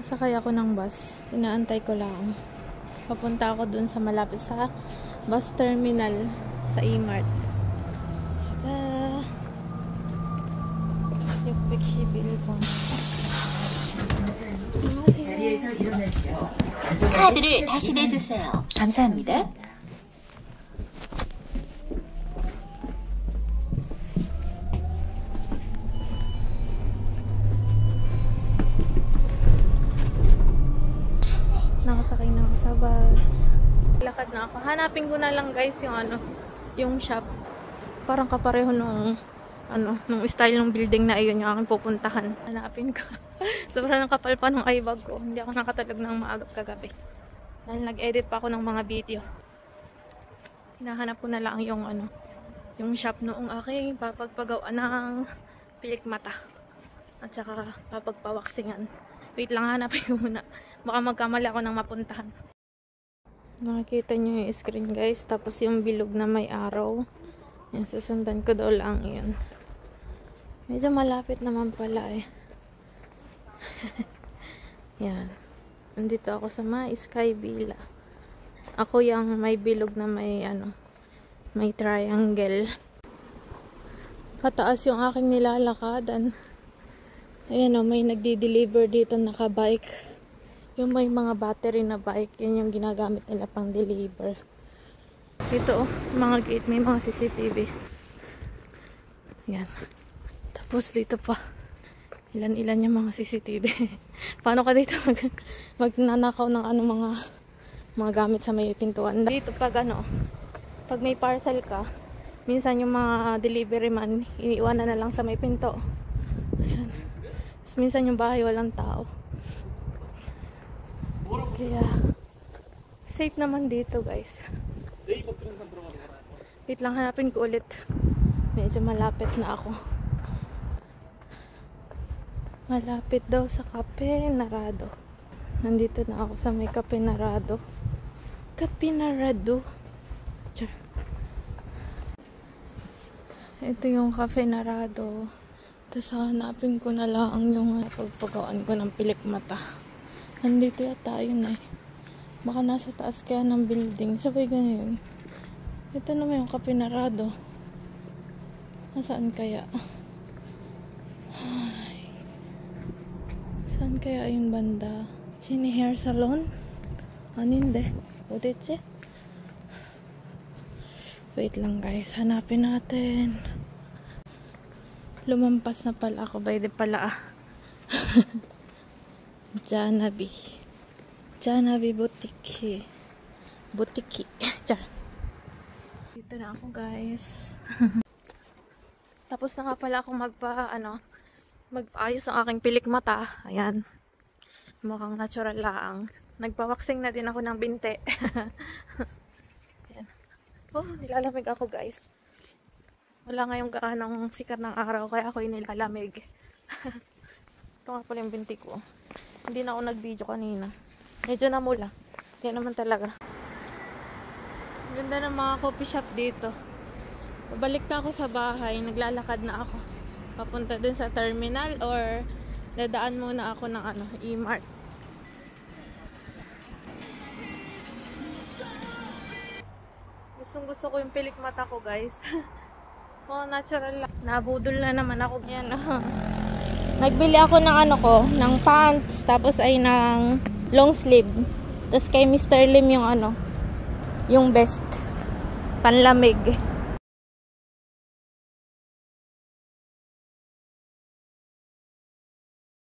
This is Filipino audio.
Sasakay ako ng bus. Inaantay ko lang. Papunta ako dun sa malapit sa bus terminal sa E-Mart. 카드를 다시 내주세요. 감사합니다. Nakasakay na ako sa bus. Lakad na ako. Hanapin ko na lang guys yung yung shop. Parang kapareho nung nung style ng building na iyon yung aking pupuntahan. Hanapin ko. Sobrang kapal pa ng eyebag ko. Hindi ako nakatulog ng maagap kagabi. Dahil nag-edit pa ako ng mga video. Hinahanap ko na lang yung yung shop noong aking papagpagawa ng pilik mata. At saka papagpawaksingan. Wait lang, hanapin ko muna. Baka magkamali ako ng mapuntahan. Nakikita nyo yung screen guys. Tapos yung bilog na may araw. Yan, susundan ko daw lang yun. Medyo malapit naman pala eh. Yan. Nandito ako sa Sky Villa. Ako yung may bilog na may may triangle. Pataas yung aking nilalakadan. Ayan o, may nagdi-deliver dito naka-bike. Yung may mga battery na bike, yun yung ginagamit nila pang deliver. Dito mga gate, may mga CCTV. Yan. Tapos dito pa. Ilan-ilan yung mga CCTV. Paano ka dito magnanakaw ng mga gamit sa may pintuan? Dito pag pag may parcel ka, minsan yung mga delivery man, iniiwanan na lang sa may pinto. Ayan. Tapos minsan yung bahay walang tao. Kaya safe naman dito guys. Wait lang, hanapin ko ulit. Medyo malapit na ako. Malapit daw sa Cafe Narado. Nandito na ako sa may Cafe Narado. Cafe Narado. Char. Ito yung Cafe Narado. Tapos hanapin ko na lang yung pagpagawaan ko ng pilik mata. Nandito yata yun eh. Baka nasa taas kaya ng building. Sabay ganyan. Ito naman yung Cafe Narado. Nasaan kaya? Ay. Saan kaya yung banda? Chini Hair Salon? Aninde? Odetse? Wait lang guys. Hanapin natin. Lumampas na pala ako. By the pala Janabi. Janabi Boutique. Boutique. Dito na ako guys. Tapos na nga pala akong magpaayos ang aking pilik mata. Ayan. Mukhang natural lang. Nagpawaksing na din ako ng binte. Ayan. Oh, nilalamig ako guys. Wala ngayong gaanong sikat ng araw kaya ako nilalamig. Ito nga pala yung binti ko. Hindi na ako nag-video kanina. Medyo namula. Yan naman talaga. Ganda ng mga coffee shop dito. Babalik na ako sa bahay. Naglalakad na ako. Papunta dun sa terminal or dadaan muna ako ng E-Mart. Gusto ko yung pilik mata ko guys. Oh, natural lang. Nabudol na naman ako. Ayan. Nagbili ako ng ng pants. Tapos ay ng long sleeve. Tapos kay Mr. Lim yung yung best. Panlamig.